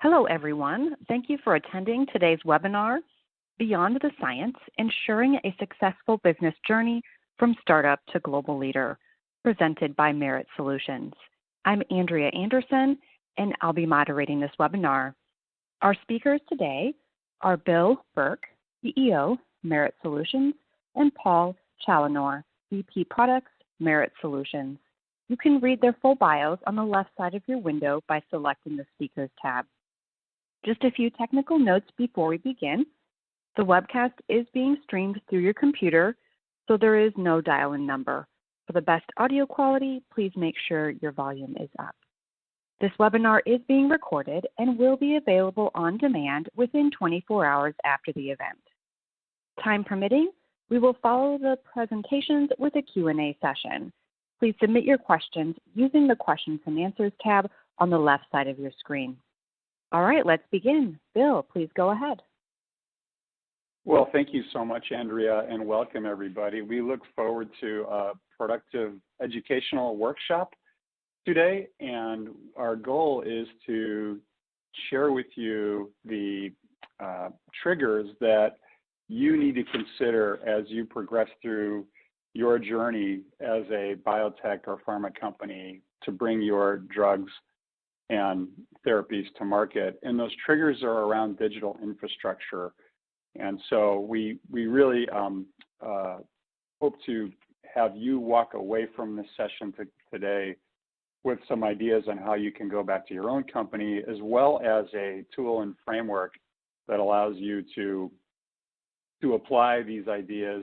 Hello, everyone. Thank you for attending today's webinar, Beyond the Science, Ensuring a Successful Business Journey from Startup to Global Leader, presented by Merit Solutions. I'm Andrea Anderson, and I'll be moderating this webinar. Our speakers today are Bill Burke, CEO, Merit Solutions, and Paul Challenor, VP Products, Merit Solutions. You can read their full bios on the left side of your window by selecting the Speakers tab. Just a few technical notes before we begin. The webcast is being streamed through your computer, so there is no dial-in number. For the best audio quality, please make sure your volume is up. This webinar is being recorded and will be available on demand within 24 hours after the event. Time permitting, we will follow the presentations with a Q&A session. Please submit your questions using the Questions and Answers tab on the left side of your screen. All right, let's begin. Bill, please go ahead. Well, thank you so much, Andrea, and welcome everybody. We look forward to a productive educational workshop today, and our goal is to share with you the triggers that you need to consider as you progress through your journey as a biotech or pharma company to bring your drugs and therapies to market. And those triggers are around digital infrastructure. And so we really hope to have you walk away from this session today with some ideas on how you can go back to your own company, as well as a tool and framework that allows you to apply these ideas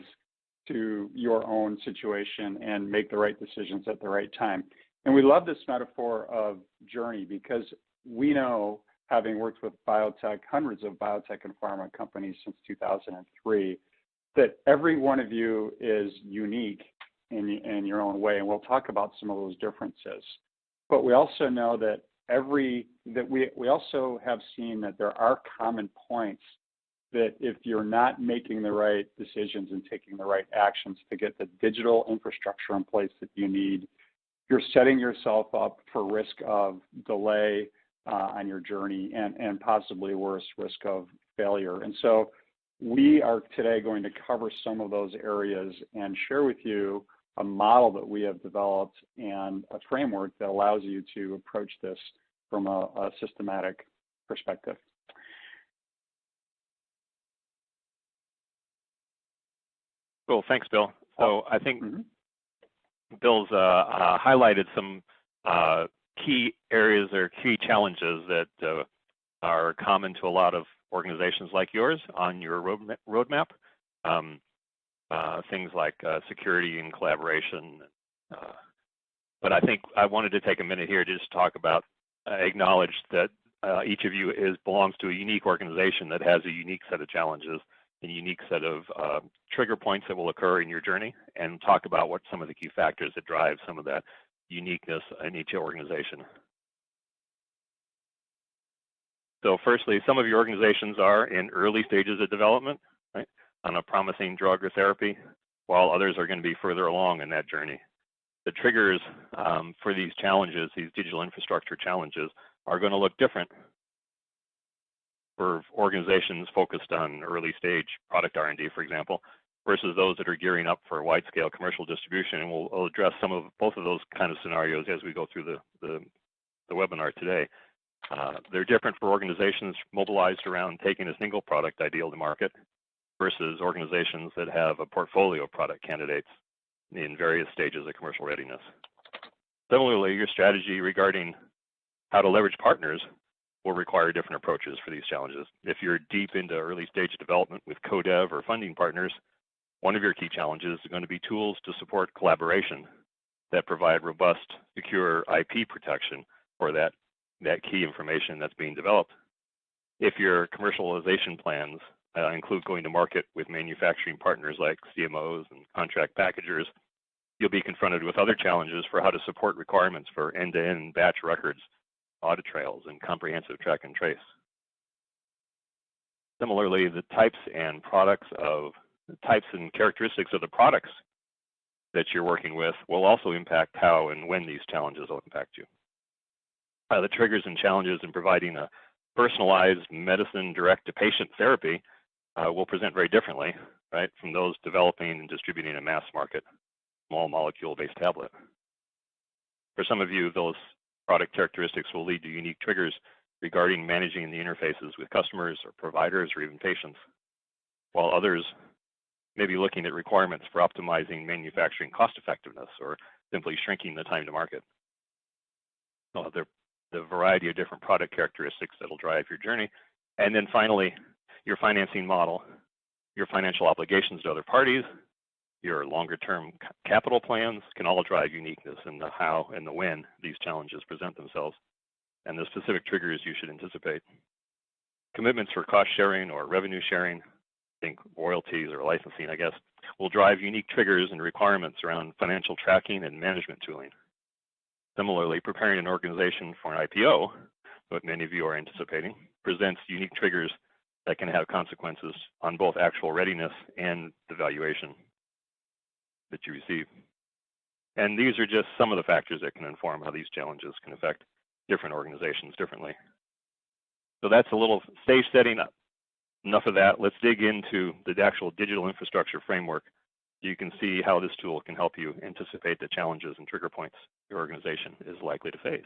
to your own situation and make the right decisions at the right time. And we love this metaphor of journey because we know, having worked with biotech, hundreds of biotech and pharma companies since 2003, that every one of you is unique in your own way. And we'll talk about some of those differences. But we also know that we also have seen that there are common points that if you're not making the right decisions and taking the right actions to get the digital infrastructure in place that you need, you're setting yourself up for risk of delay on your journey and possibly worse, risk of failure. And so we are today going to cover some of those areas and share with you a model that we have developed and a framework that allows you to approach this from a systematic perspective. Cool, thanks, Bill. So I think Bill's highlighted some key areas or key challenges that are common to a lot of organizations like yours on your roadmap. Things like security and collaboration. But I think I wanted to take a minute here to just talk about, acknowledge that each of you belongs to a unique organization that has a unique set of challenges, a unique set of trigger points that will occur in your journey, and talk about what some of the key factors that drive some of that uniqueness in each organization. So firstly, some of your organizations are in early stages of development, right, on a promising drug or therapy, while others are going to be further along in that journey. The triggers for these challenges, these digital infrastructure challenges, are going to look different for organizations focused on early stage product R&D, for example, versus those that are gearing up for wide-scale commercial distribution. And we'll address both of those kind of scenarios as we go through the webinar today. They're different for organizations mobilized around taking a single product ideal to market versus organizations that have a portfolio of product candidates in various stages of commercial readiness. Similarly, your strategy regarding how to leverage partners will require different approaches for these challenges. If you're deep into early stage development with co-dev or funding partners, one of your key challenges is going to be tools to support collaboration that provide robust, secure IP protection for that key information that's being developed. If your commercialization plans include going to market with manufacturing partners like CMOs and contract packagers, you'll be confronted with other challenges for how to support requirements for end-to-end batch records, audit trails, and comprehensive track and trace. Similarly, the types and characteristics of the products that you're working with will also impact how and when these challenges will impact you. The triggers and challenges in providing a personalized medicine direct-to-patient therapy will present very differently, right, from those developing and distributing a mass market small molecule-based tablet. For some of you, those product characteristics will lead to unique triggers regarding managing the interfaces with customers or providers or even patients, while others may be looking at requirements for optimizing manufacturing cost effectiveness or simply shrinking the time to market. So the variety of different product characteristics that'll drive your journey. And then finally, your financing model, your financial obligations to other parties, your longer term capital plans can all drive uniqueness in the how and the when these challenges present themselves, and the specific triggers you should anticipate. Commitments for cost sharing or revenue sharing, think royalties or licensing, I guess, will drive unique triggers and requirements around financial tracking and management tooling. Similarly, preparing an organization for an IPO, what many of you are anticipating, presents unique triggers that can have consequences on both actual readiness and the valuation that you receive. And these are just some of the factors that can inform how these challenges can affect different organizations differently. So that's a little stage setting. Enough of that. Let's dig into the actual digital infrastructure framework. You can see how this tool can help you anticipate the challenges and trigger points your organization is likely to face.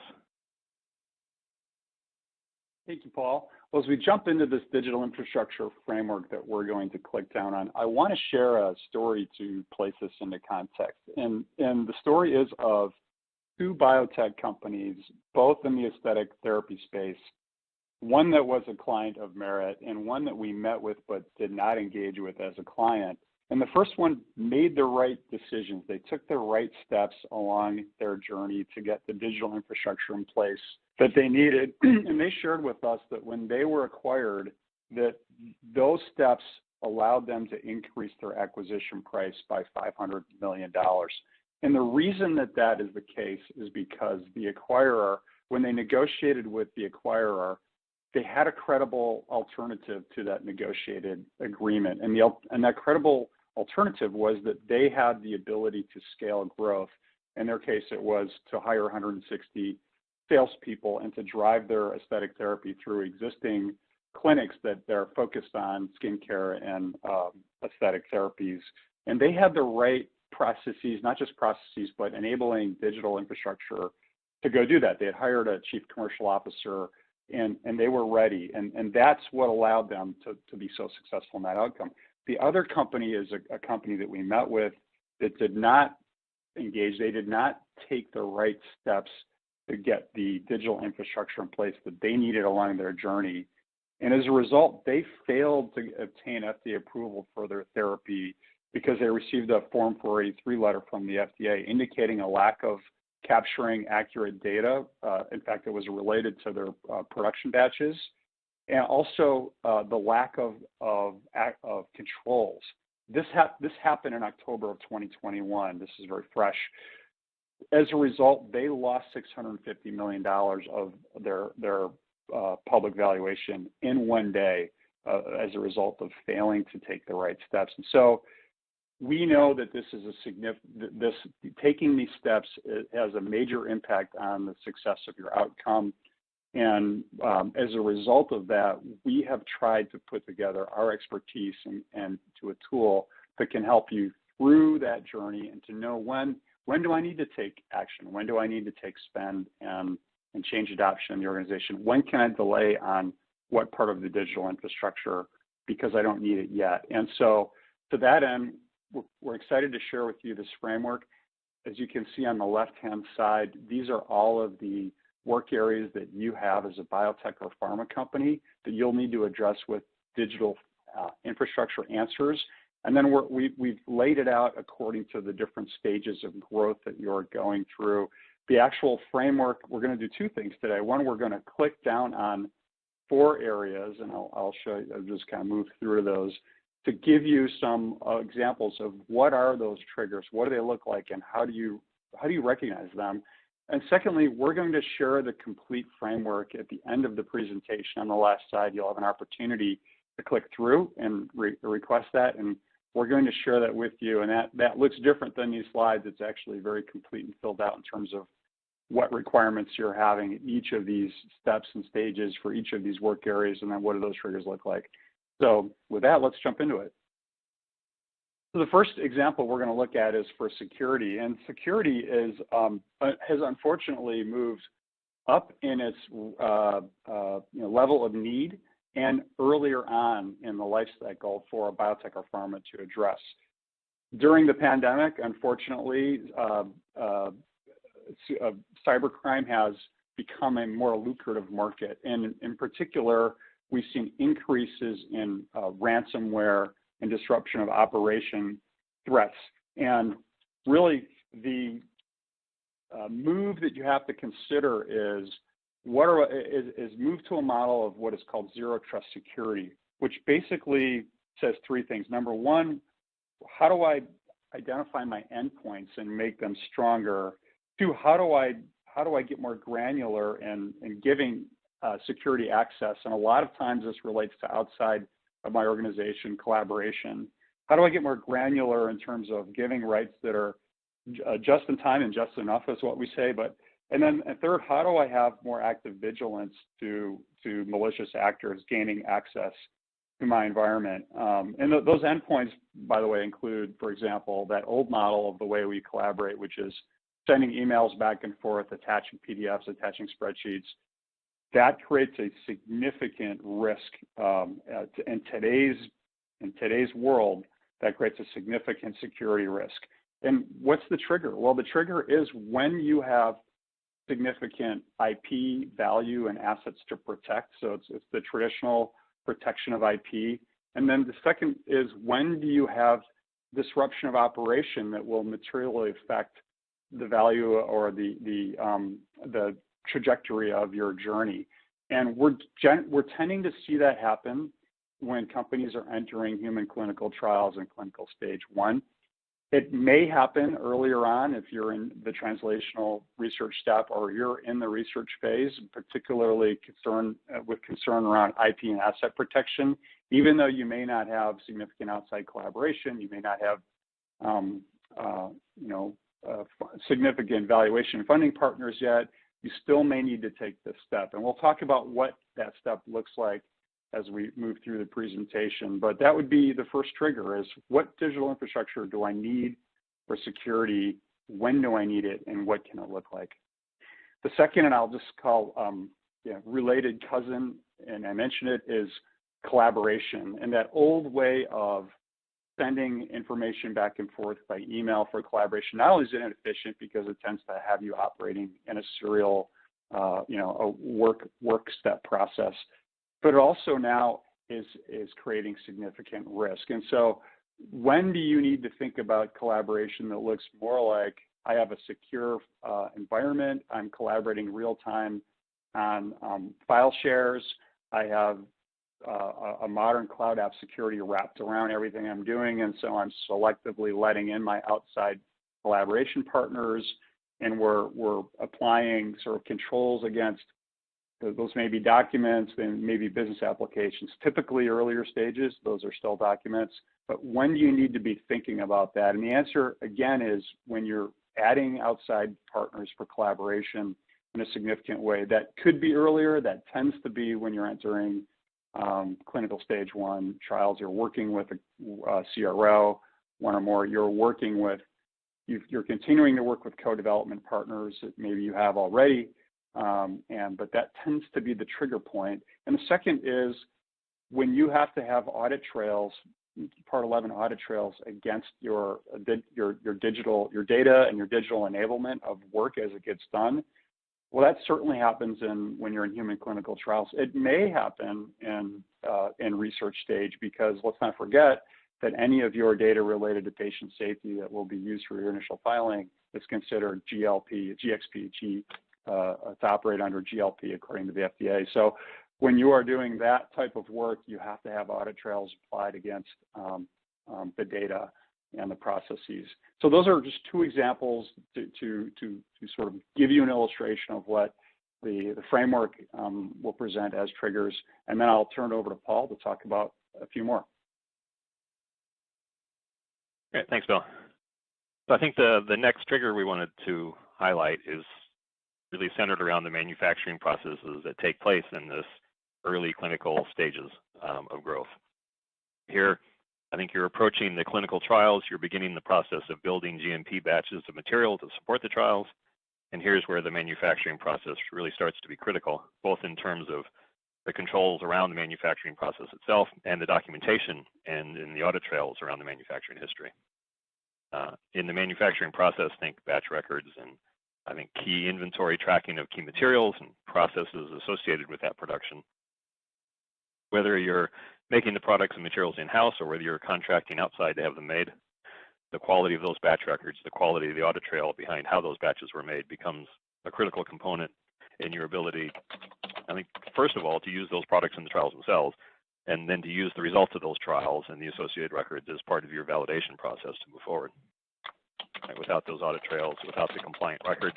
Thank you, Paul. Well, as we jump into this digital infrastructure framework that we're going to click down on, I want to share a story to place this into context. And the story is of two biotech companies, both in the aesthetic therapy space, one that was a client of Merit and one that we met with but did not engage with as a client. And the first one made the right decisions. They took the right steps along their journey to get the digital infrastructure in place that they needed. And they shared with us that when they were acquired, that those steps allowed them to increase their acquisition price by $500 million. And the reason that that is the case is because the acquirer, when they negotiated with the acquirer, they had a credible alternative to that negotiated agreement. And that credible alternative was that they had the ability to scale growth. In their case, it was to hire 160 salespeople and to drive their aesthetic therapy through existing clinics that they're focused on skincare and aesthetic therapies. And they had the right processes, not just processes, but enabling digital infrastructure to go do that. They had hired a chief commercial officer and they were ready. And that's what allowed them to be so successful in that outcome. The other company is a company that we met with that did not engage. They did not take the right steps to get the digital infrastructure in place that they needed along their journey. And as a result, they failed to obtain FDA approval for their therapy because they received a Form 483 letter from the FDA indicating a lack of capturing accurate data. In fact, it was related to their production batches, and also the lack of controls. This happened in October of 2021. This is very fresh. As a result, they lost $650 million of their public valuation in one day as a result of failing to take the right steps. And so we know that this is taking these steps has a major impact on the success of your outcome. And as a result of that, we have tried to put together our expertise and to a tool that can help you through that journey and to know when do I need to take action? When do I need to take spend and change adoption in the organization? When can I delay on what part of the digital infrastructure because I don't need it yet? And so to that end, we're excited to share with you this framework. As you can see on the left-hand side, these are all of the work areas that you have as a biotech or pharma company that you'll need to address with digital infrastructure answers. And then we've laid it out according to the different stages of growth that you're going through. The actual framework, we're going to do two things today. One, we're going to click down on 4 areas, and I'll show you, I'll just kind of move through those to give you some examples of what are those triggers, what do they look like, and how do you recognize them? And secondly, we're going to share the complete framework at the end of the presentation. On the last side, you'll have an opportunity to click through and request that, and we're going to share that with you. And that looks different than these slides. It's actually very complete and filled out in terms of what requirements you're having at each of these steps and stages for each of these work areas, and then what do those triggers look like. So with that, let's jump into it. So the first example we're going to look at is for security, and security is has unfortunately moved up in its level of need and earlier on in the life cycle for a biotech or pharma to address. During the pandemic, unfortunately, cybercrime has become a more lucrative market, and in particular, we've seen increases in ransomware and disruption of operation threats. And really, the move that you have to consider is move to a model of what is called zero trust security, which basically says three things. Number one, how do I identify my endpoints and make them stronger? Two, how do I get more granular in giving security access? And a lot of times this relates to outside of my organization collaboration. How do I get more granular in terms of giving rights that are just in time and just enough is what we say, and then third, how do I have more active vigilance to malicious actors gaining access to my environment? And those endpoints, by the way, include, for example, that old model of the way we collaborate, which is sending emails back and forth, attaching PDFs, attaching spreadsheets. That creates a significant risk in today's world. That creates a significant security risk. And what's the trigger? Well, the trigger is when you have significant IP value and assets to protect. So it's the traditional protection of IP. And then the second is, when do you have disruption of operation that will materially affect the value or the trajectory of your journey? And we're tending to see that happen when companies are entering human clinical trials and clinical stage 1. It may happen earlier on if you're in the translational research step or you're in the research phase, particularly with concern around IP and asset protection. Even though you may not have significant outside collaboration, you may not have significant valuation funding partners yet, you still may need to take this step. And we'll talk about what that step looks like as we move through the presentation. But that would be the first trigger, is what digital infrastructure do I need for security? When do I need it? And what can it look like? The second, and I'll just call related cousin, and I mentioned it, is collaboration. And that old way of sending information back and forth by email for collaboration, not only is it inefficient because it tends to have you operating in a serial, a work step process, but it also now is creating significant risk. And so when do you need to think about collaboration that looks more like, I have a secure environment, I'm collaborating real time on file shares, I have a modern cloud app security wrapped around everything I'm doing, and so I'm selectively letting in my outside collaboration partners, and we're applying sort of controls against those may be documents, then maybe business applications. Typically earlier stages, those are still documents, but when do you need to be thinking about that? And the answer, again, is when you're adding outside partners for collaboration in a significant way. That could be earlier, that tends to be when you're entering clinical stage 1 trials. You're working with a CRO, one or more, you're continuing to work with co-development partners that maybe you have already, but that tends to be the trigger point. And the second is when you have to have audit trails, Part 11 audit trails against your data and your digital enablement of work as it gets done. Well, that certainly happens when you're in human clinical trials. It may happen in research stage, because let's not forget that any of your data related to patient safety that will be used for your initial filing is considered GXP, to operate under GLP according to the FDA. So when you are doing that type of work, you have to have audit trails applied against the data and the processes. So those are just two examples to sort of give you an illustration of what the framework will present as triggers. And then I'll turn it over to Paul to talk about a few more. Great, thanks, Bill. So I think the next trigger we wanted to highlight is really centered around the manufacturing processes that take place in this early clinical stages of growth. Here, I think you're approaching the clinical trials, you're beginning the process of building GMP batches of material to support the trials, and here's where the manufacturing process really starts to be critical, both in terms of the controls around the manufacturing process itself and the documentation and in the audit trails around the manufacturing history. In the manufacturing process, think batch records and I think key inventory tracking of key materials and processes associated with that production. Whether you're making the products and materials in-house or whether you're contracting outside to have them made, the quality of those batch records, the quality of the audit trail behind how those batches were made becomes a critical component in your ability, I think, first of all, to use those products in the trials themselves, and then to use the results of those trials and the associated records as part of your validation process to move forward. Right, without those audit trails, without the compliant record,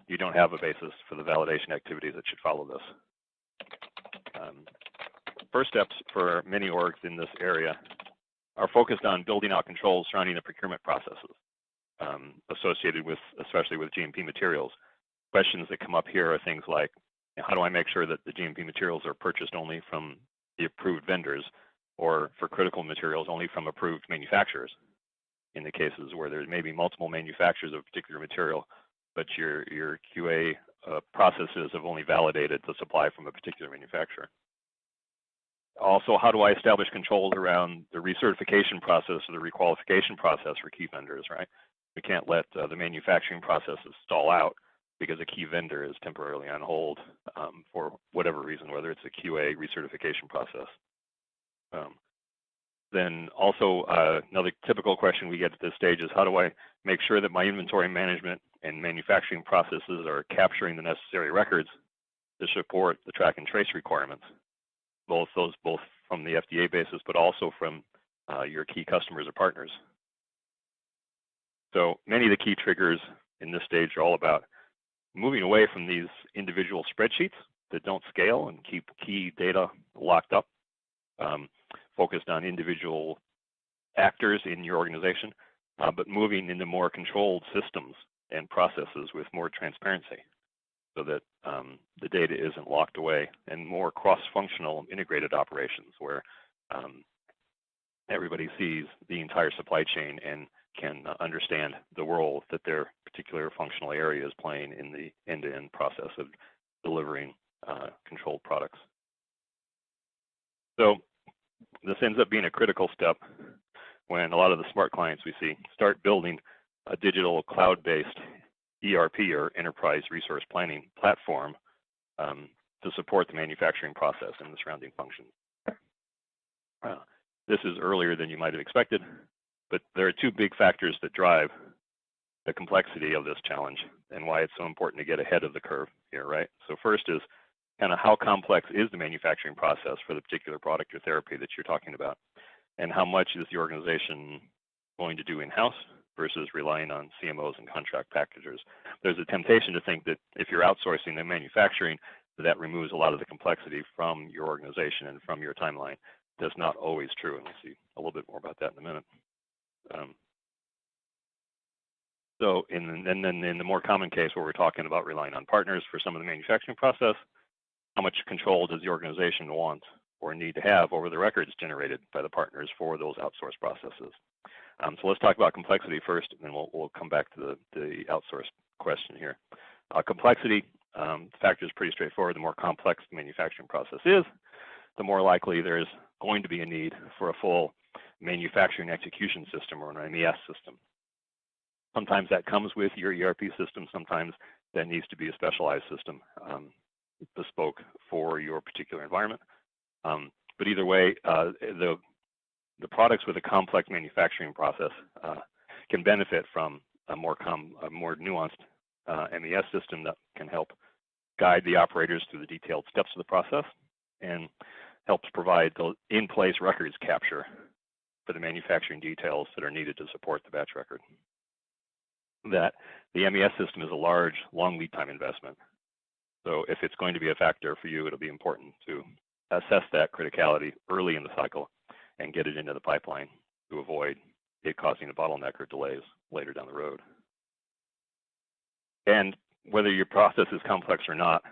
you don't have a basis for the validation activities that should follow this. First steps for many orgs in this area are focused on building out controls surrounding the procurement processes associated with, especially with GMP materials. Questions that come up here are things like, how do I make sure that the GMP materials are purchased only from the approved vendors, or for critical materials only from approved manufacturers? In the cases where there may be multiple manufacturers of a particular material, but your QA processes have only validated the supply from a particular manufacturer. Also, how do I establish controls around the recertification process or the requalification process for key vendors, right? We can't let the manufacturing processes stall out because a key vendor is temporarily on hold for whatever reason, whether it's a QA recertification process. Then also another typical question we get at this stage is, how do I make sure that my inventory management and manufacturing processes are capturing the necessary records to support the track and trace requirements? Both from the FDA basis, but also from your key customers or partners. So many of the key triggers in this stage are all about moving away from these individual spreadsheets that don't scale and keep key data locked up, focused on individual actors in your organization, but moving into more controlled systems and processes with more transparency, so that the data isn't locked away, and more cross-functional integrated operations where everybody sees the entire supply chain and can understand the role that their particular functional area is playing in the end-to-end process of delivering controlled products. So this ends up being a critical step when a lot of the smart clients we see start building a digital cloud-based ERP, or enterprise resource planning platform, to support the manufacturing process and the surrounding functions. This is earlier than you might have expected, but there are two big factors that drive the complexity of this challenge and why it's so important to get ahead of the curve here, right? So first is kind of how complex is the manufacturing process for the particular product or therapy that you're talking about, and how much is the organization going to do in-house versus relying on CMOs and contract packagers. There's a temptation to think that if you're outsourcing the manufacturing, that removes a lot of the complexity from your organization and from your timeline. That's not always true, and we'll see a little bit more about that in a minute. And then in the more common case where we're talking about relying on partners for some of the manufacturing process, how much control does the organization want or need to have over the records generated by the partners for those outsourced processes? So let's talk about complexity first, and then we'll come back to the outsourced question here. Complexity, the factor is pretty straightforward. The more complex the manufacturing process is, the more likely there is going to be a need for a full manufacturing execution system, or an MES system. Sometimes that comes with your ERP system. Sometimes that needs to be a specialized system, bespoke for your particular environment. But either way, the products with a complex manufacturing process can benefit from a more nuanced MES system that can help guide the operators through the detailed steps of the process and helps provide the in-place records capture for the manufacturing details that are needed to support the batch record. That the MES system is a large, long lead time investment. So if it's going to be a factor for you, it'll be important to assess that criticality early in the cycle and get it into the pipeline to avoid it causing a bottleneck or delays later down the road. And whether your process is complex or not,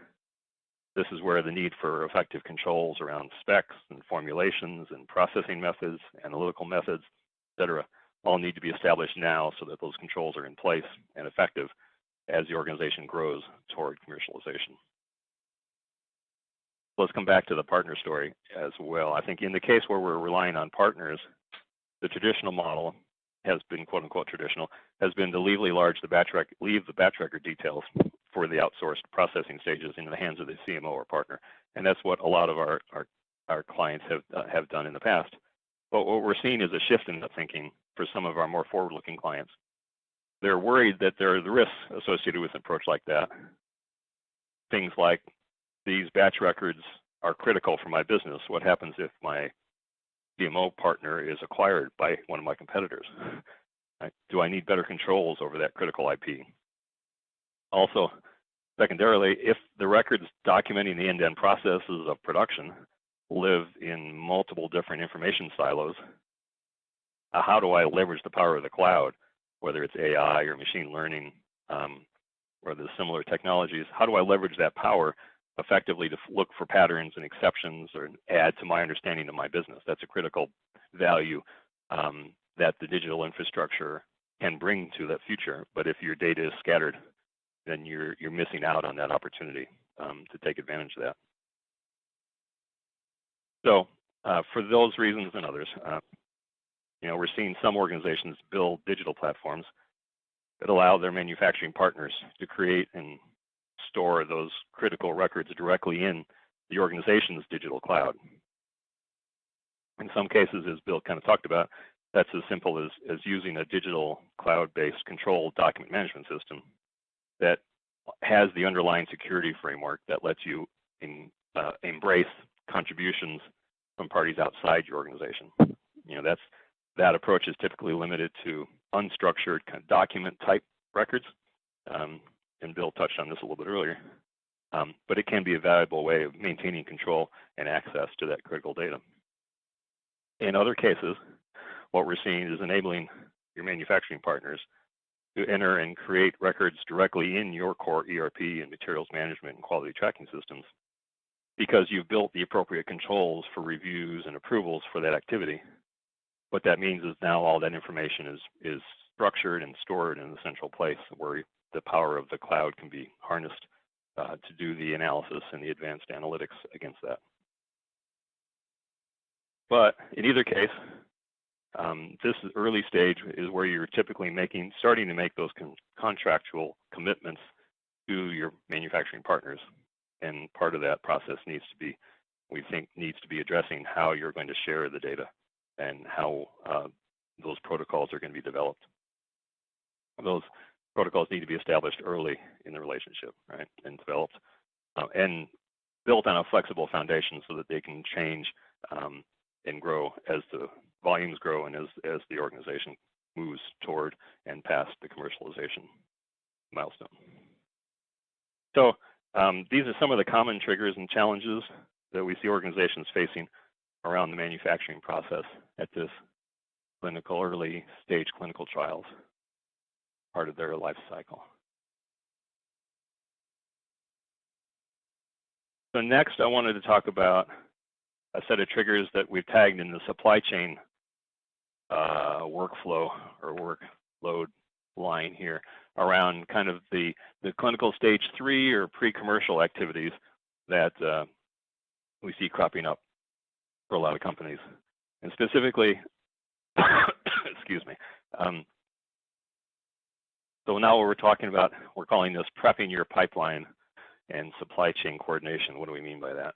this is where the need for effective controls around specs and formulations and processing methods, analytical methods, et cetera, all need to be established now so that those controls are in place and effective as the organization grows toward commercialization. Let's come back to the partner story as well. I think in the case where we're relying on partners, the traditional model has been, quote unquote traditional, has been to leave the batch record details for the outsourced processing stages in the hands of the CMO or partner. And that's what a lot of our clients have done in the past. But what we're seeing is a shift in the thinking for some of our more forward-looking clients. They're worried that there are the risks associated with an approach like that. Things like these batch records are critical for my business. What happens if my CMO partner is acquired by one of my competitors? Right? Do I need better controls over that critical IP? Also, secondarily, if the records documenting the end-to-end processes of production live in multiple different information silos, how do I leverage the power of the cloud, whether it's AI or machine learning or the similar technologies? How do I leverage that power effectively to look for patterns and exceptions or add to my understanding of my business? That's a critical value that the digital infrastructure can bring to that future. But if your data is scattered, then you're missing out on that opportunity to take advantage of that. So for those reasons and others, we're seeing some organizations build digital platforms that allow their manufacturing partners to create and store those critical records directly in the organization's digital cloud. In some cases, as Bill kind of talked about, that's as simple as using a digital cloud-based control document management system that has the underlying security framework that lets you embrace contributions from parties outside your organization. That approach is typically limited to unstructured kind of document type records, and Bill touched on this a little bit earlier, but it can be a valuable way of maintaining control and access to that critical data. In other cases, what we're seeing is enabling your manufacturing partners to enter and create records directly in your core ERP and materials management and quality tracking systems, because you've built the appropriate controls for reviews and approvals for that activity. What that means is now all that information is structured and stored in a central place where the power of the cloud can be harnessed to do the analysis and the advanced analytics against that. But in either case, this early stage is where you're typically starting to make those contractual commitments to your manufacturing partners. And part of that process we think needs to be addressing how you're going to share the data and how those protocols are going to be developed. Those protocols need to be established early in the relationship, right, and developed and built on a flexible foundation so that they can change and grow as the volumes grow and as the organization moves toward and past the commercialization milestone. So these are some of the common triggers and challenges that we see organizations facing around the manufacturing process at this early stage clinical trials, part of their life cycle. So next, I wanted to talk about a set of triggers that we've tagged in the supply chain workflow or workload line here around kind of the clinical stage 3 or pre-commercial activities that we see cropping up for a lot of companies. And specifically, excuse me. So now what we're talking about, we're calling this prepping your pipeline and supply chain coordination. What do we mean by that?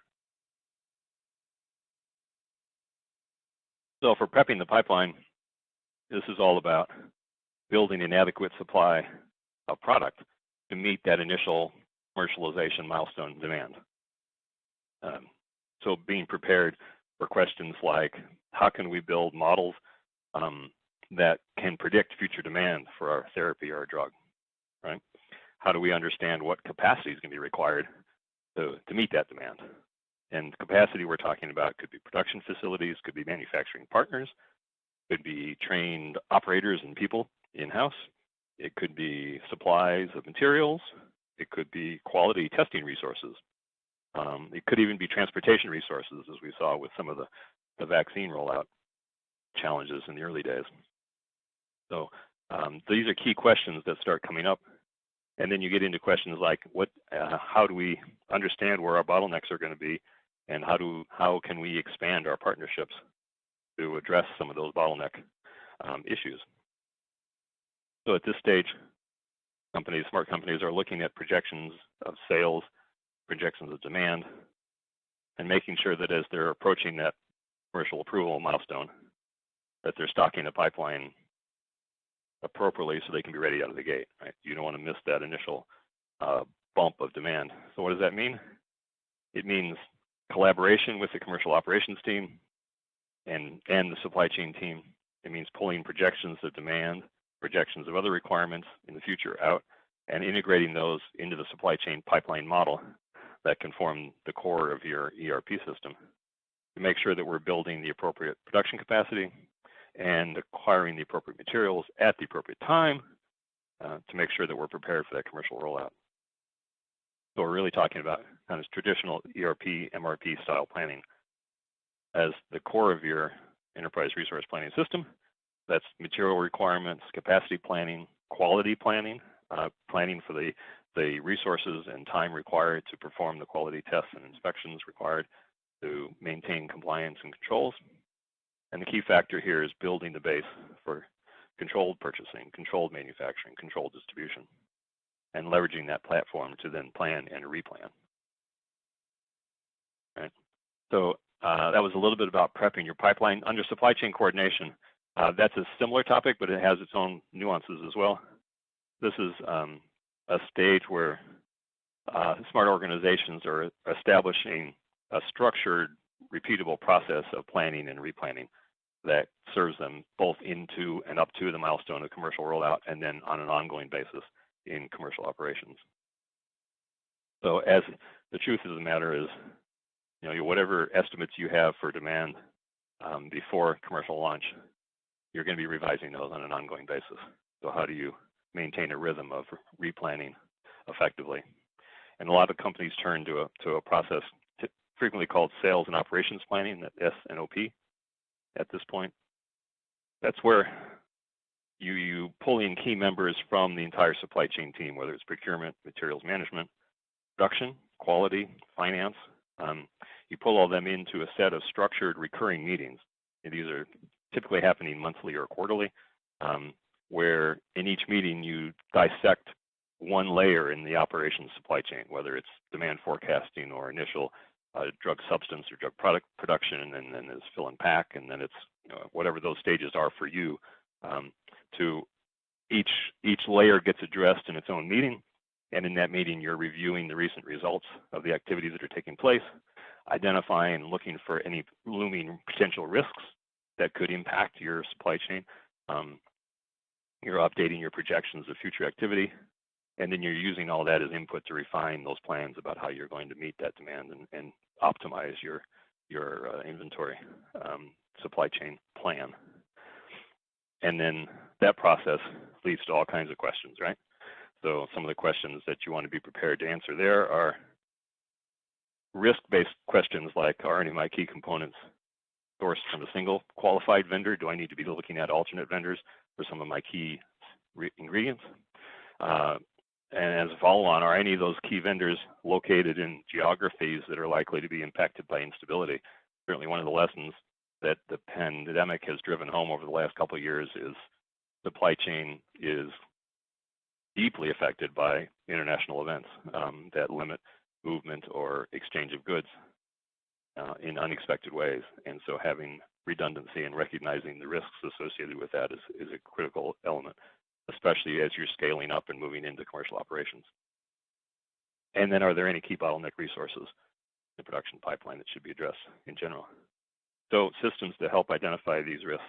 So for prepping the pipeline, this is all about building an adequate supply of product to meet that initial commercialization milestone demand. So being prepared for questions like, how can we build models that can predict future demand for our therapy or our drug, right? How do we understand what capacity is going to be required to meet that demand? And capacity we're talking about could be production facilities, could be manufacturing partners, could be trained operators and people in-house. It could be supplies of materials. It could be quality testing resources. It could even be transportation resources, as we saw with some of the vaccine rollout challenges in the early days. So these are key questions that start coming up. And then you get into questions like, how do we understand where our bottlenecks are going to be, and how can we expand our partnerships to address some of those bottleneck issues? So at this stage, smart companies are looking at projections of sales, projections of demand, and making sure that as they're approaching that commercial approval milestone, that they're stocking the pipeline appropriately so they can be ready out of the gate, right? You don't want to miss that initial bump of demand. So what does that mean? It means collaboration with the commercial operations team and the supply chain team. It means pulling projections of demand, projections of other requirements in the future out, and integrating those into the supply chain pipeline model that can form the core of your ERP system to make sure that we're building the appropriate production capacity and acquiring the appropriate materials at the appropriate time to make sure that we're prepared for that commercial rollout. So we're really talking about kind of traditional ERP, MRP style planning as the core of your enterprise resource planning system. That's material requirements, capacity planning, quality planning, planning for the resources and time required to perform the quality tests and inspections required to maintain compliance and controls. And the key factor here is building the base for controlled purchasing, controlled manufacturing, controlled distribution, and leveraging that platform to then plan and replan. Right. So that was a little bit about prepping your pipeline. Under supply chain coordination, that's a similar topic, but it has its own nuances as well. This is a stage where smart organizations are establishing a structured, repeatable process of planning and replanning that serves them both into and up to the milestone of commercial rollout, and then on an ongoing basis in commercial operations. So as the truth of the matter is, whatever estimates you have for demand before commercial launch, you're going to be revising those on an ongoing basis. So how do you maintain a rhythm of replanning effectively? And a lot of companies turn to a process frequently called sales and operations planning, that S&OP at this point. That's where you pull in key members from the entire supply chain team, whether it's procurement, materials management, production, quality, finance. You pull all them into a set of structured recurring meetings. And these are typically happening monthly or quarterly, where in each meeting you dissect one layer in the operations supply chain, whether it's demand forecasting or initial drug substance or drug product production, and then there's fill and pack, and then it's whatever those stages are for you. To each layer gets addressed in its own meeting, and in that meeting you're reviewing the recent results of the activities that are taking place, identifying and looking for any looming potential risks that could impact your supply chain. You're updating your projections of future activity, and then you're using all that as input to refine those plans about how you're going to meet that demand and optimize your inventory supply chain plan. And then that process leads to all kinds of questions, right? So some of the questions that you want to be prepared to answer there are risk-based questions like, are any of my key components sourced from a single qualified vendor? Do I need to be looking at alternate vendors for some of my key ingredients? And as a follow-on, are any of those key vendors located in geographies that are likely to be impacted by instability? Certainly one of the lessons that the pandemic has driven home over the last couple of years is supply chain is deeply affected by international events that limit movement or exchange of goods in unexpected ways. And so having redundancy and recognizing the risks associated with that is a critical element, especially as you're scaling up and moving into commercial operations. And then are there any key bottleneck resources in the production pipeline that should be addressed in general? So systems to help identify these risks,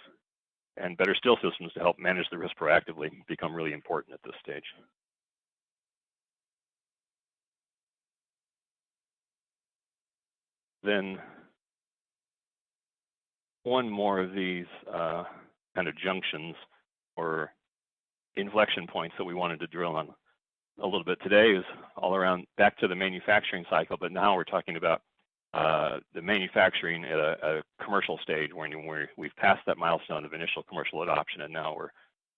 and better still, systems to help manage the risk proactively become really important at this stage. Then one more of these kind of junctions or inflection points that we wanted to drill on a little bit today is all around back to the manufacturing cycle, but now we're talking about the manufacturing at a commercial stage when we've passed that milestone of initial commercial adoption, and now we're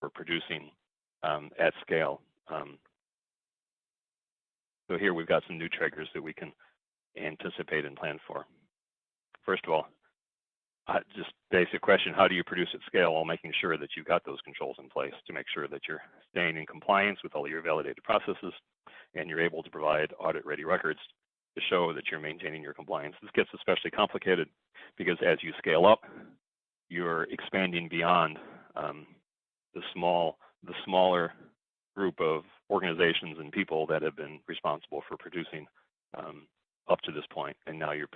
producing at scale. So here we've got some new triggers that we can anticipate and plan for. First of all, just basic question, how do you produce at scale while making sure that you've got those controls in place to make sure that you're staying in compliance with all your validated processes and you're able to provide audit-ready records to show that you're maintaining your compliance. This gets especially complicated because as you scale up, you're expanding beyond the smaller group of organizations and people that have been responsible for producing up to this point. And now you're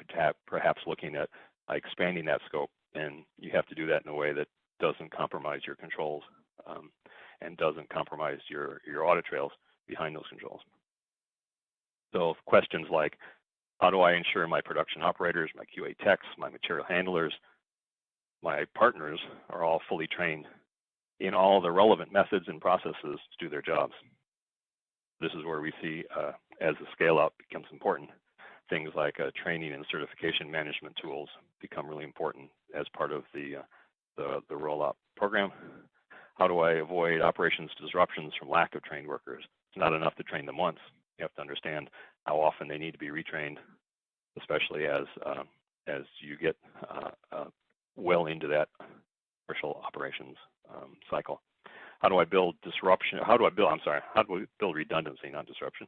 perhaps looking at expanding that scope, and you have to do that in a way that doesn't compromise your controls and doesn't compromise your audit trails behind those controls. So questions like, how do I ensure my production operators, my QA techs, my material handlers, my partners are all fully trained in all the relevant methods and processes to do their jobs? This is where we see, as the scale up becomes important, things like training and certification management tools become really important as part of the rollout program. How do I avoid operations disruptions from lack of trained workers? It's not enough to train them once. You have to understand how often they need to be retrained, especially as you get well into that commercial operations cycle. How do I build disruption? How do we build redundancy, not disruption?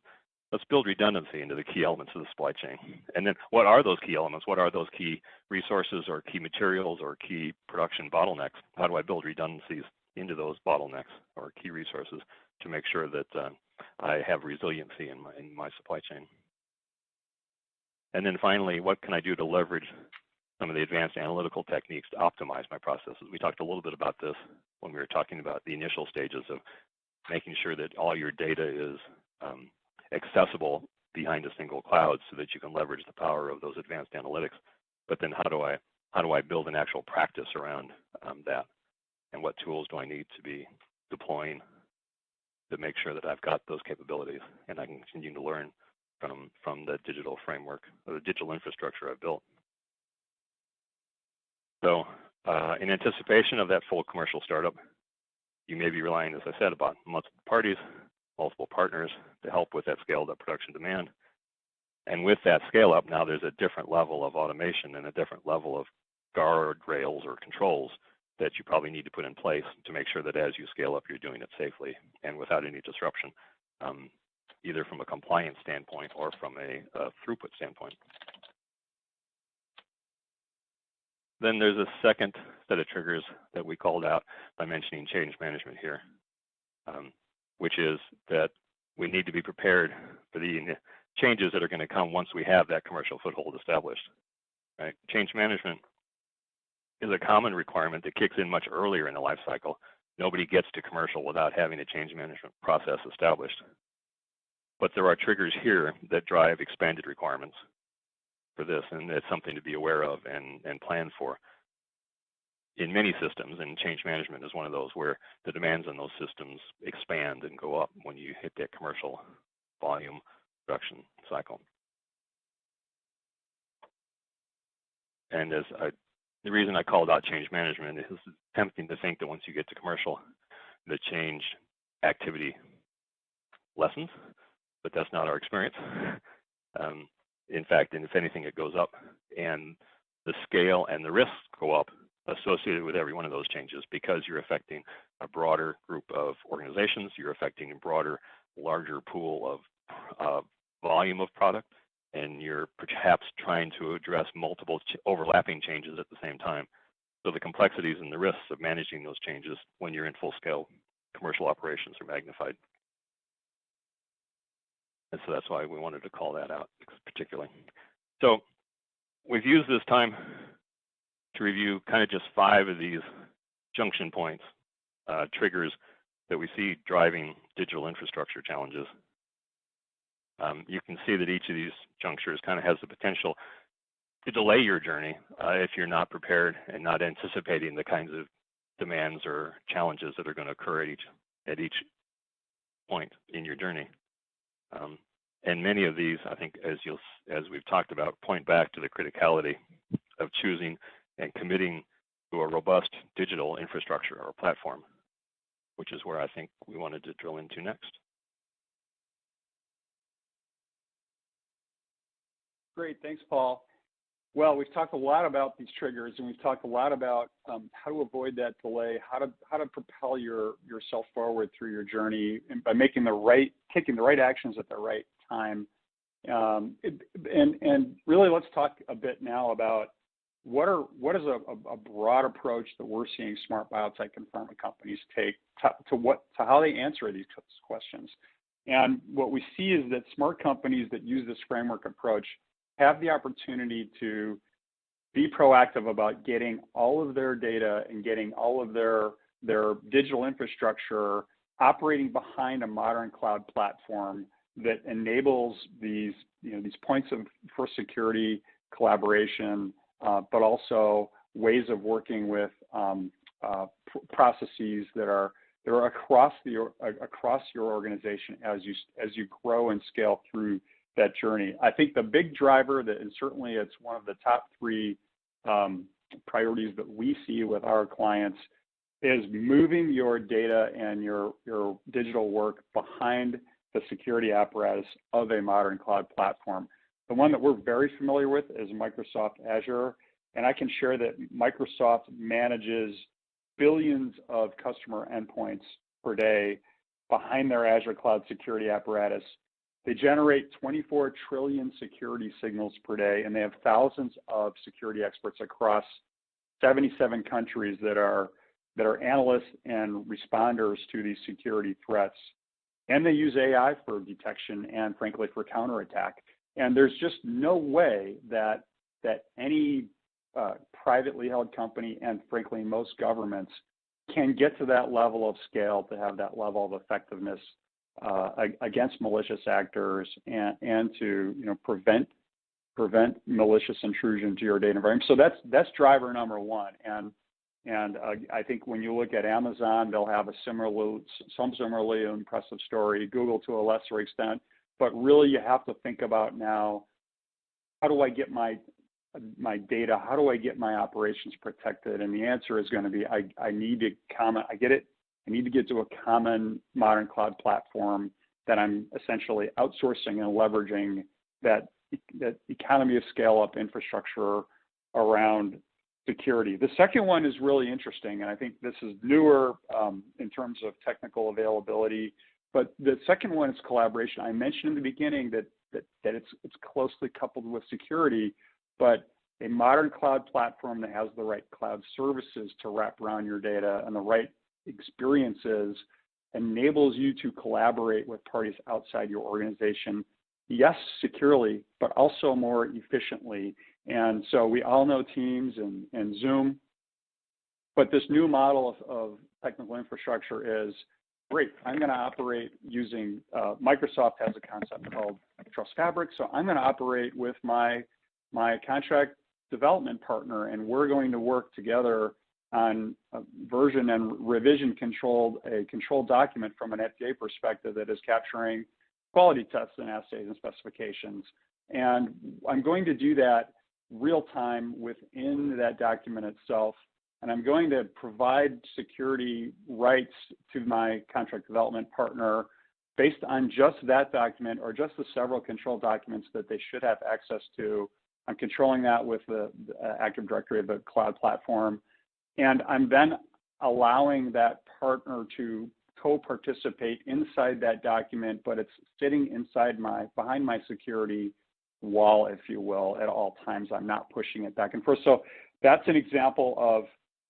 Let's build redundancy into the key elements of the supply chain. And then what are those key elements? What are those key resources or key materials or key production bottlenecks? How do I build redundancies into those bottlenecks or key resources to make sure that I have resiliency in my supply chain? And then finally, what can I do to leverage some of the advanced analytical techniques to optimize my processes? We talked a little bit about this when we were talking about the initial stages of making sure that all your data is accessible behind a single cloud so that you can leverage the power of those advanced analytics. But then how do I build an actual practice around that? And what tools do I need to be deploying to make sure that I've got those capabilities and I can continue to learn from the digital framework or the digital infrastructure I've built? So in anticipation of that full commercial startup, you may be relying, as I said, about multiple parties, multiple partners to help with that scaled up production demand. And with that scale up, now there's a different level of automation and a different level of guardrails or controls that you probably need to put in place to make sure that as you scale up, you're doing it safely and without any disruption, either from a compliance standpoint or from a throughput standpoint. Then there's a second set of triggers that we called out by mentioning change management here, which is that we need to be prepared for the changes that are going to come once we have that commercial foothold established. Right? Change management is a common requirement that kicks in much earlier in the life cycle. Nobody gets to commercial without having a change management process established. But there are triggers here that drive expanded requirements for this, and it's something to be aware of and plan for. In many systems, and change management is one of those where the demands on those systems expand and go up when you hit that commercial volume production cycle. And the reason I called out change management is it's tempting to think that once you get to commercial, the change activity lessens, but that's not our experience. In fact, and if anything, it goes up, and the scale and the risks go up associated with every one of those changes because you're affecting a broader group of organizations, you're affecting a broader, larger pool of volume of product, and you're perhaps trying to address multiple overlapping changes at the same time. So the complexities and the risks of managing those changes when you're in full-scale commercial operations are magnified. And so that's why we wanted to call that out particularly. So we've used this time to review kind of just 5 of these junction points, triggers that we see driving digital infrastructure challenges. You can see that each of these junctures kind of has the potential to delay your journey if you're not prepared and not anticipating the kinds of demands or challenges that are going to occur at each point in your journey. And many of these, I think, as we've talked about, point back to the criticality of choosing and committing to a robust digital infrastructure or platform, which is where I think we wanted to drill into next. Great, thanks, Paul. Well, we've talked a lot about these triggers, and we've talked a lot about how to avoid that delay, how to propel yourself forward through your journey, and by taking the right actions at the right time. And really, let's talk a bit now about what is a broad approach that we're seeing smart biotech and pharma companies take to how they answer these questions. And what we see is that smart companies that use this framework approach have the opportunity to be proactive about getting all of their data and getting all of their digital infrastructure operating behind a modern cloud platform that enables these points for security, collaboration, but also ways of working with processes that are across your organization as you grow and scale through that journey. I think the big driver and certainly it's one of the top three priorities that we see with our clients, is moving your data and your digital work behind the security apparatus of a modern cloud platform. The one that we're very familiar with is Microsoft Azure, and I can share that Microsoft manages billions of customer endpoints per day behind their Azure cloud security apparatus. They generate 24 trillion security signals per day, and they have thousands of security experts across 77 countries that are analysts and responders to these security threats. And they use AI for detection and, frankly, for counterattack. And there's just no way that any privately held company, and frankly most governments, can get to that level of scale to have that level of effectiveness against malicious actors and to prevent malicious intrusion to your data environment. So that's driver number one. And I think when you look at Amazon, they'll have some similarly impressive story. Google to a lesser extent, but really you have to think about now, how do I get my data? How do I get my operations protected? And the answer is going to be I need to get to a common modern cloud platform that I'm essentially outsourcing and leveraging that economy of scale up infrastructure around security. The second one is really interesting, and I think this is newer in terms of technical availability, but the second one is collaboration. I mentioned in the beginning that it's closely coupled with security, but a modern cloud platform that has the right cloud services to wrap around your data and the right experiences enables you to collaborate with parties outside your organization, yes, securely, but also more efficiently. And so we all know Teams and Zoom, but this new model of technical infrastructure is great. I'm going to operate using, Microsoft has a concept called Trust Fabric, so I'm going to operate with my contract development partner, and we're going to work together on a version and revision a controlled document from an FDA perspective that is capturing quality tests and assays and specifications. And I'm going to do that real time within that document itself. And I'm going to provide security rights to my contract development partner based on just that document or just the several control documents that they should have access to. I'm controlling that with the Active Directory of the cloud platform. And I'm then allowing that partner to co-participate inside that document, but it's sitting behind my security wall, if you will, at all times. I'm not pushing it back and forth. So that's an example of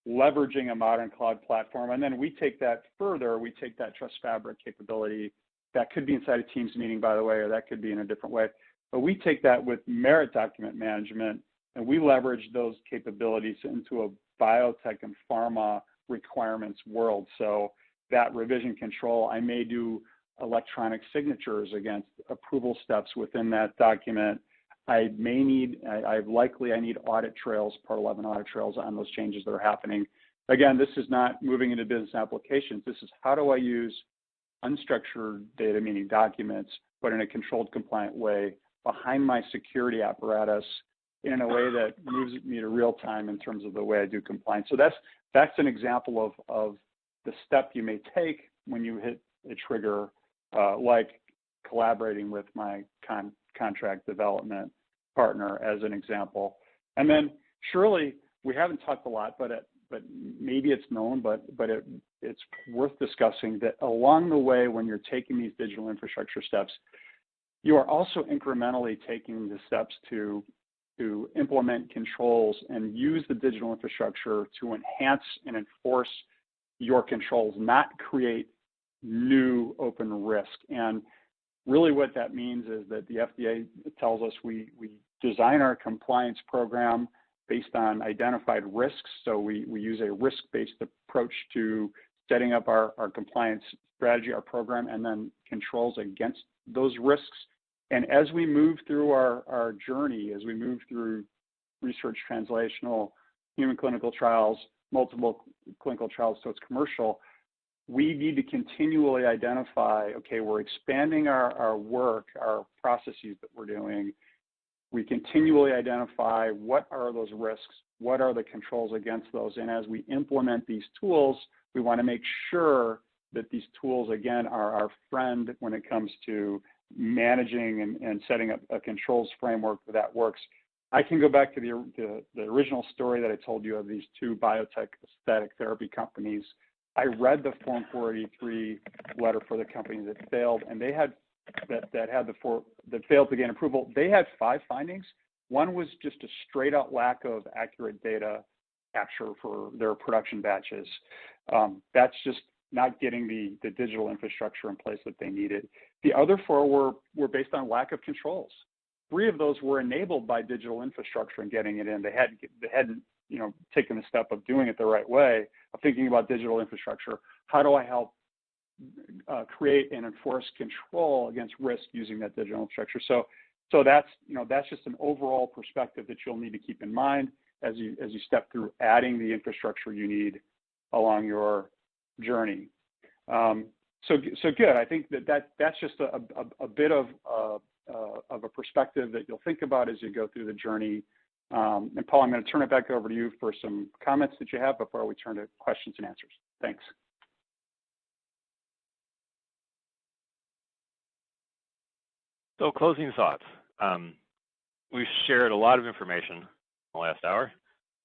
leveraging a modern cloud platform. And then we take that further. We take that Trust Fabric capability. That could be inside a Teams meeting, by the way, or that could be in a different way. But we take that with Merit document management, and we leverage those capabilities into a biotech and pharma requirements world. So that revision control, I may do electronic signatures against approval steps within that document. I need audit trails, Part 11 audit trails on those changes that are happening. Again, this is not moving into business applications. This is how do I use unstructured data, meaning documents, but in a controlled, compliant way behind my security apparatus in a way that moves me to real time in terms of the way I do compliance. So that's an example of the step you may take when you hit a trigger, like collaborating with my contract development partner as an example. And then surely we haven't talked a lot, but maybe it's known, but it's worth discussing that along the way when you're taking these digital infrastructure steps, you are also incrementally taking the steps to implement controls and use the digital infrastructure to enhance and enforce your controls, not create new open risk. And really what that means is that the FDA tells us we design our compliance program based on identified risks. So we use a risk-based approach to setting up our compliance strategy, our program, and then controls against those risks. And as we move through our journey, as we move through research, translational, human clinical trials, multiple clinical trials, so it's commercial, we need to continually identify, okay, we're expanding our work, our processes that we're doing. We continually identify what are those risks, what are the controls against those, and as we implement these tools, we want to make sure that these tools, again, are our friend when it comes to managing and setting up a controls framework that works. I can go back to the original story that I told you of these two biotech aesthetic therapy companies. I read the Form 483 letter for the company that failed, and they had that failed to gain approval. They had 5 findings. One was just a straight out lack of accurate data capture for their production batches. That's just not getting the digital infrastructure in place that they needed. The other 4 were based on lack of controls. 3 of those were enabled by digital infrastructure and getting it in. They hadn't taken the step of doing it the right way, of thinking about digital infrastructure. How do I help create and enforce control against risk using that digital infrastructure? So that's just an overall perspective that you'll need to keep in mind as you step through adding the infrastructure you need along your journey. So good. I think that's just a bit of a perspective that you'll think about as you go through the journey. And Paul, I'm going to turn it back over to you for some comments that you have before we turn to questions and answers. Thanks. So closing thoughts. We've shared a lot of information in the last hour,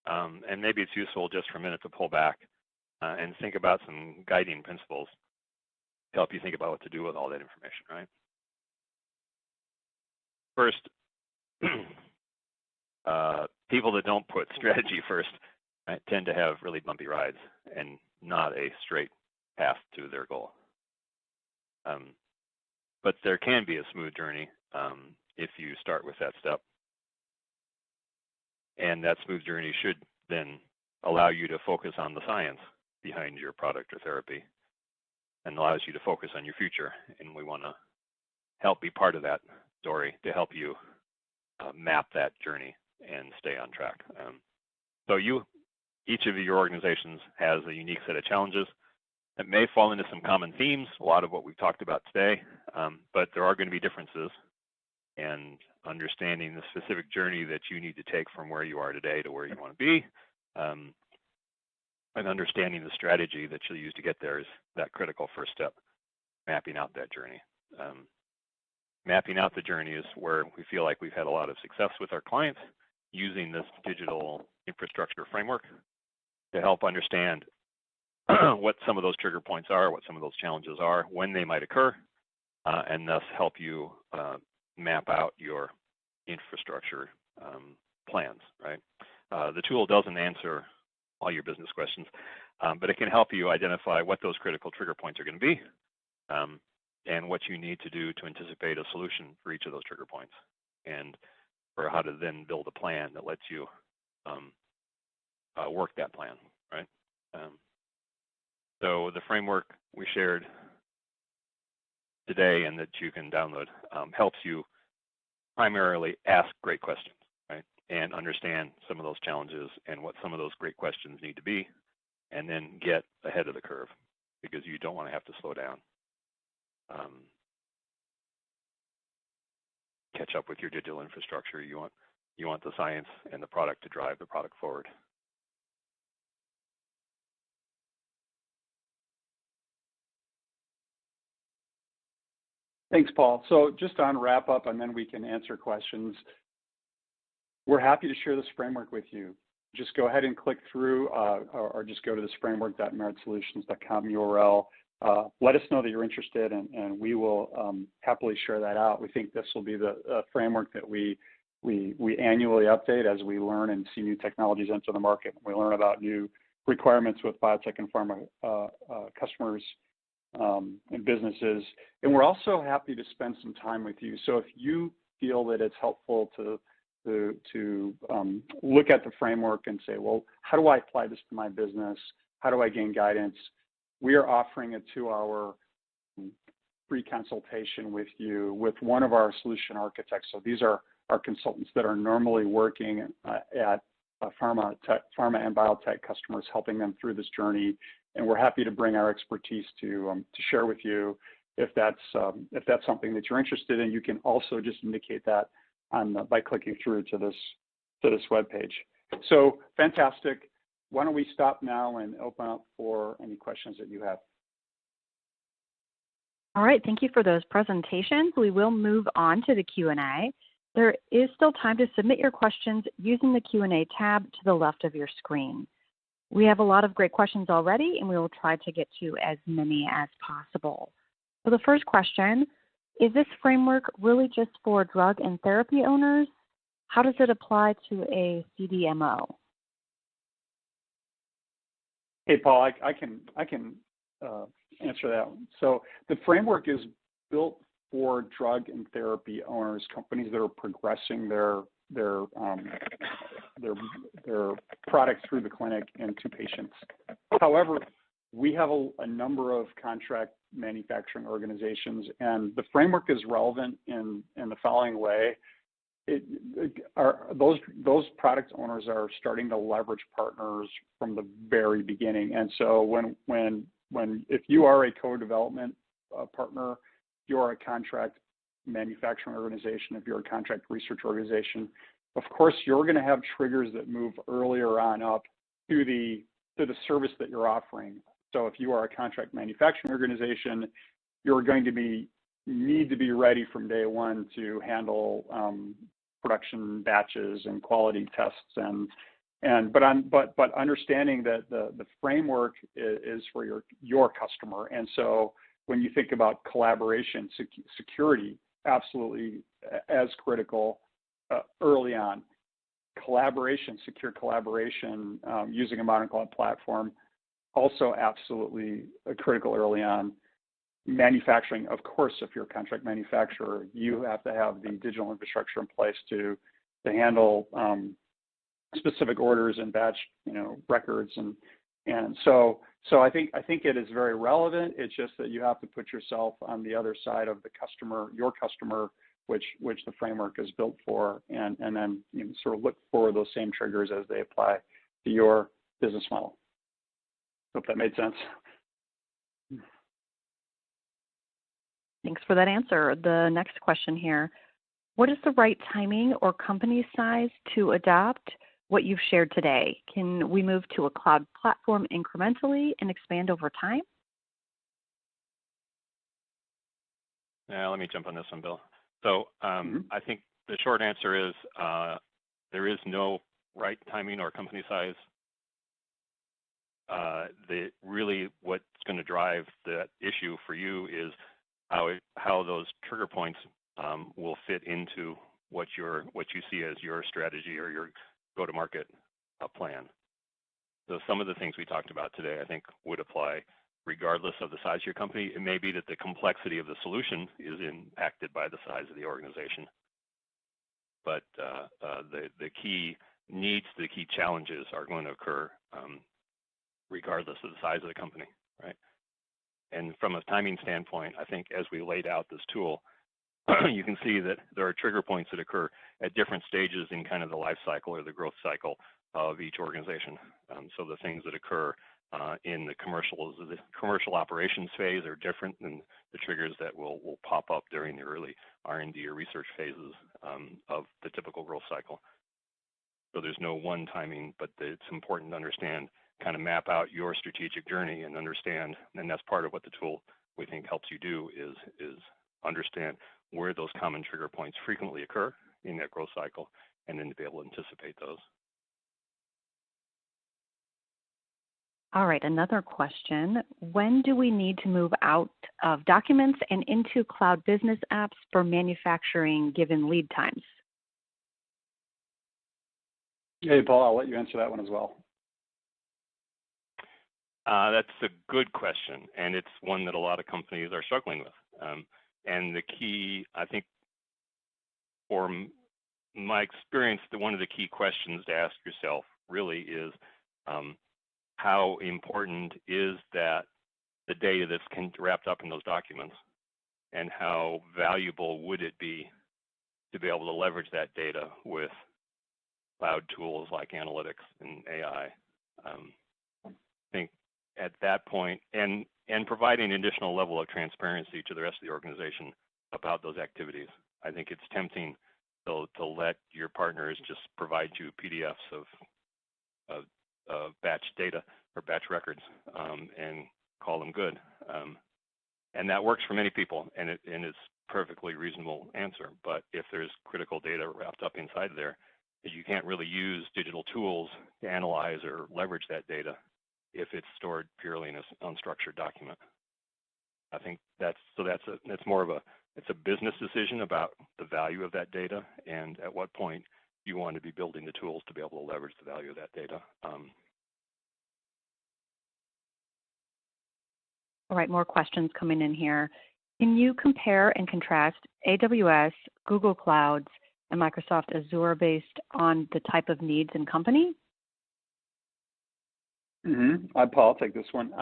and maybe it's useful just for a minute to pull back and think about some guiding principles to help you think about what to do with all that information, right? First, people that don't put strategy first, right, tend to have really bumpy rides and not a straight path to their goal. But there can be a smooth journey if you start with that step. And that smooth journey should then allow you to focus on the science behind your product or therapy and allows you to focus on your future. And we want to help be part of that story to help you map that journey and stay on track. So each of your organizations has a unique set of challenges that may fall into some common themes, a lot of what we've talked about today, but there are going to be differences, and understanding the specific journey that you need to take from where you are today to where you want to be, and understanding the strategy that you'll use to get there is that critical first step, mapping out that journey. Mapping out the journey is where we feel like we've had a lot of success with our clients using this digital infrastructure framework to help understand what some of those trigger points are, what some of those challenges are, when they might occur, and thus help you map out your infrastructure plans, right? The tool doesn't answer all your business questions, but it can help you identify what those critical trigger points are going to be and what you need to do to anticipate a solution for each of those trigger points, and for how to then build a plan that lets you work that plan, right? So the framework we shared today and that you can download helps you primarily ask great questions, right? And understand some of those challenges and what some of those great questions need to be, and then get ahead of the curve, because you don't want to have to slow down. catch up with your digital infrastructure. You want the science and the product to drive the product forward. Thanks, Paul. So just on wrap up, and then we can answer questions. We're happy to share this framework with you. Just go ahead and click through or just go to this framework.meritsolutions.com URL. Let us know that you're interested, and we will happily share that out. We think this will be the framework that we annually update as we learn and see new technologies enter the market. We learn about new requirements with biotech and pharma customers and businesses. And we're also happy to spend some time with you. So if you feel that it's helpful to look at the framework and say, well, how do I apply this to my business? How do I gain guidance? We are offering a 2-hour free consultation with you with one of our solution architects. So these are our consultants that are normally working at pharma and biotech customers, helping them through this journey. And we're happy to bring our expertise to share with you if that's something that you're interested in. You can also just indicate that by clicking through to this web page. So fantastic. Why don't we stop now and open up for any questions that you have? All right, thank you for those presentations. We will move on to the Q&A. There is still time to submit your questions using the Q&A tab to the left of your screen. We have a lot of great questions already, and we will try to get to as many as possible. So the first question, is this framework really just for drug and therapy owners? How does it apply to a CDMO? Hey, Paul, I can answer that one. So the framework is built for drug and therapy owners, companies that are progressing their product through the clinic and to patients. However, we have a number of contract manufacturing organizations, and the framework is relevant in the following way. Those product owners are starting to leverage partners from the very beginning. And so if you are a co-development partner, you are a contract manufacturing organization, if you're a contract research organization, of course, you're going to have triggers that move earlier on up to the service that you're offering. So if you are a contract manufacturing organization, you're going to need to be ready from day one to handle production batches and quality tests but understanding that the framework is for your customer. And so when you think about collaboration, security, absolutely as critical early on. Collaboration, secure collaboration using a modern cloud platform, also absolutely critical early on. Manufacturing, of course, if you're a contract manufacturer, you have to have the digital infrastructure in place to handle specific orders and batch records and so I think it is very relevant. It's just that you have to put yourself on the other side of the customer, your customer, which the framework is built for, and then sort of look for those same triggers as they apply to your business model. Hope that made sense. Thanks for that answer. The next question here, what is the right timing or company size to adopt what you've shared today? Can we move to a cloud platform incrementally and expand over time? Yeah, let me jump on this one, Bill. So I think the short answer is there is no right timing or company size. Really what's going to drive that issue for you is how those trigger points will fit into what you see as your strategy or your go-to-market plan. So some of the things we talked about today, I think, would apply regardless of the size of your company. It may be that the complexity of the solution is impacted by the size of the organization, but the key needs, the key challenges are going to occur regardless of the size of the company, right? And from a timing standpoint, I think as we laid out this tool, you can see that there are trigger points that occur at different stages in kind of the life cycle or the growth cycle of each organization. So the things that occur in the commercial operations phase are different than the triggers that will pop up during the early R&D or research phases of the typical growth cycle. So there's no one timing, but it's important to understand, kind of map out your strategic journey and understand, and that's part of what the tool we think helps you do is understand where those common trigger points frequently occur in that growth cycle, and then to be able to anticipate those. All right, another question. When do we need to move out of documents and into cloud business apps for manufacturing given lead times? Hey, Paul, I'll let you answer that one as well. That's a good question, and it's one that a lot of companies are struggling with. And the key, I think, for my experience, one of the key questions to ask yourself really is, how important is that the data that's wrapped up in those documents, and how valuable would it be to be able to leverage that data with cloud tools like analytics and AI? I think at that point, and providing an additional level of transparency to the rest of the organization about those activities. I think it's tempting to let your partners just provide you PDFs of batch data or batch records and call them good. And that works for many people, and it's perfectly reasonable answer. But if there's critical data wrapped up inside there, you can't really use digital tools to analyze or leverage that data if it's stored purely in an unstructured document. I think that's more of it's a business decision about the value of that data, and at what point you want to be building the tools to be able to leverage the value of that data. All right, more questions coming in here. Can you compare and contrast AWS, Google Clouds, and Microsoft Azure based on the type of needs in company? Paul, I'll take this one.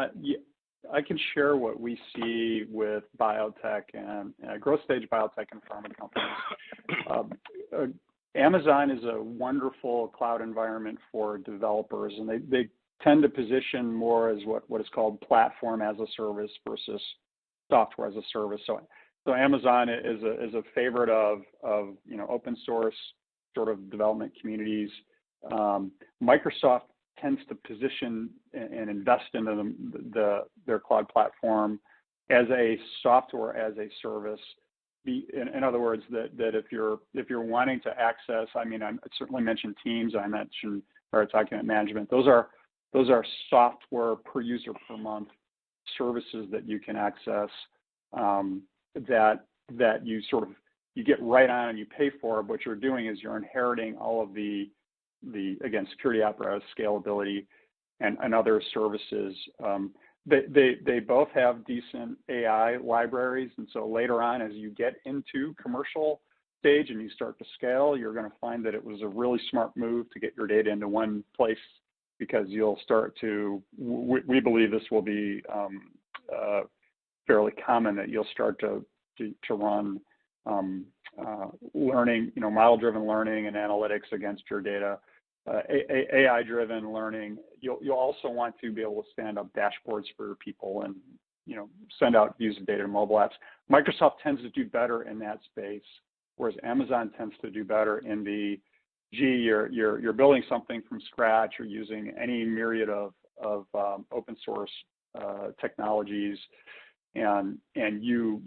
I can share what we see with biotech and growth stage biotech and pharma companies. Amazon is a wonderful cloud environment for developers, and they tend to position more as what is called platform as a service versus software as a service. So Amazon is a favorite of open source sort of development communities. Microsoft tends to position and invest into their cloud platform as a software as a service. In other words, that if you're wanting to access, I certainly mentioned Teams, I mentioned document management. Those are software per user per month services that you can access that you get right on and you pay for. What you're doing is you're inheriting all of the again, security apparatus, scalability, and other services. They both have decent AI libraries, and so later on, as you get into commercial stage and you start to scale, you're going to find that it was a really smart move to get your data into one place, because you'll start to, we believe this will be fairly common, that you'll start to run learning, model-driven learning and analytics against your data. AI-driven learning. You'll also want to be able to stand up dashboards for your people and send out views of data to mobile apps. Microsoft tends to do better in that space, whereas Amazon tends to do better in the you're building something from scratch or using any myriad of open source technologies, and you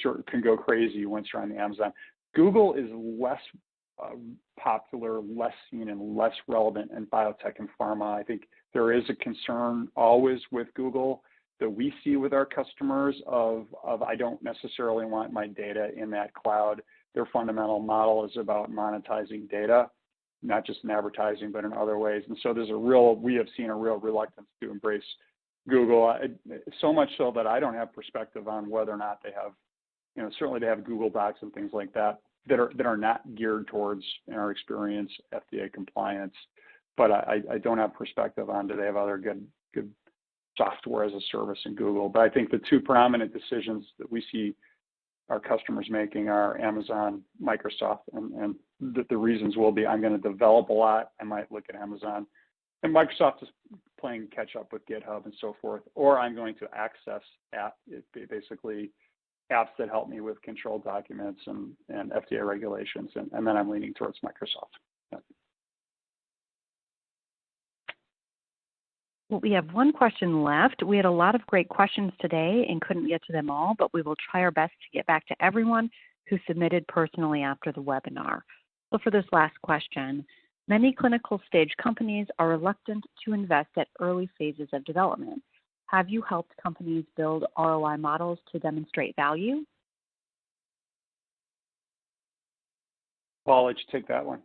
sort of can go crazy once you're on the Amazon. Google is less popular, less seen, and less relevant in biotech and pharma. I think there is a concern always with Google that we see with our customers of I don't necessarily want my data in that cloud. Their fundamental model is about monetizing data, not just in advertising, but in other ways. And so we have seen a real reluctance to embrace Google, so much so that I don't have perspective on whether or not they have, certainly they have Google Docs and things like that are not geared towards, in our experience, FDA compliance. But I don't have perspective on do they have other good software as a service in Google. But I think the two prominent decisions that we see our customers making are Amazon, Microsoft, and the reasons will be I'm going to develop a lot, I might look at Amazon. And Microsoft is playing catch up with GitHub and so forth, or I'm going to access basically apps that help me with control documents and FDA regulations, and then I'm leaning towards Microsoft. Yeah. Well, we have one question left. We had a lot of great questions today and couldn't get to them all, but we will try our best to get back to everyone who submitted personally after the webinar. So for this last question, many clinical stage companies are reluctant to invest at early phases of development. Have you helped companies build ROI models to demonstrate value? Paul, let's take that one.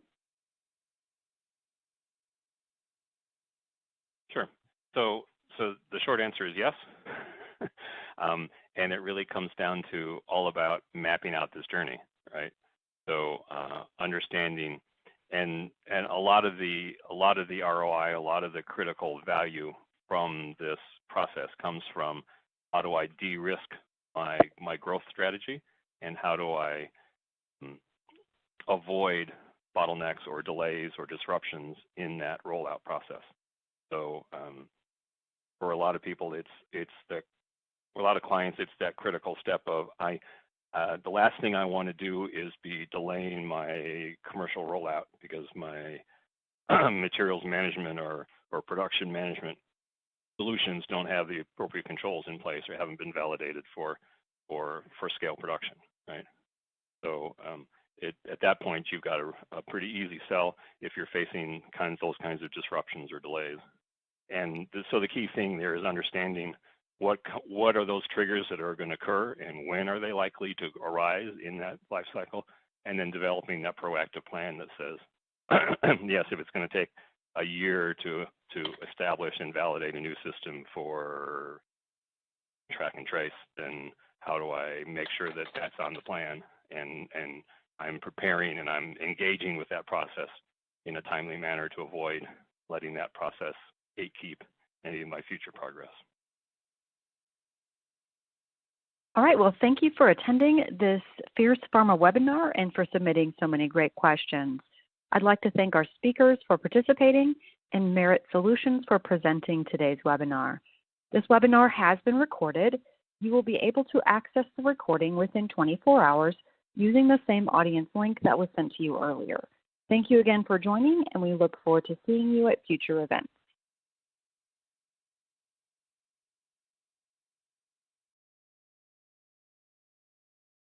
Sure. So the short answer is yes. And it really comes down to all about mapping out this journey, right? So understanding and a lot of the ROI, a lot of the critical value from this process comes from how do I de-risk my growth strategy, and how do I avoid bottlenecks or delays or disruptions in that rollout process. So for a lot of people, for a lot of clients, it's that critical step of the last thing I want to do is be delaying my commercial rollout because my materials management or production management solutions don't have the appropriate controls in place or haven't been validated for scale production, right? So at that point, you've got a pretty easy sell if you're facing those kinds of disruptions or delays. And so the key thing there is understanding what are those triggers that are going to occur and when are they likely to arise in that life cycle, and then developing that proactive plan that says, yes, if it's going to take a year to establish and validate a new system for track and trace, then how do I make sure that that's on the plan, and I'm preparing and I'm engaging with that process in a timely manner to avoid letting that process gatekeep any of my future progress. All right, well, thank you for attending this Fierce Pharma webinar and for submitting so many great questions. I'd like to thank our speakers for participating and Merit Solutions for presenting today's webinar. This webinar has been recorded. You will be able to access the recording within 24 hours using the same audience link that was sent to you earlier. Thank you again for joining, and we look forward to seeing you at future events.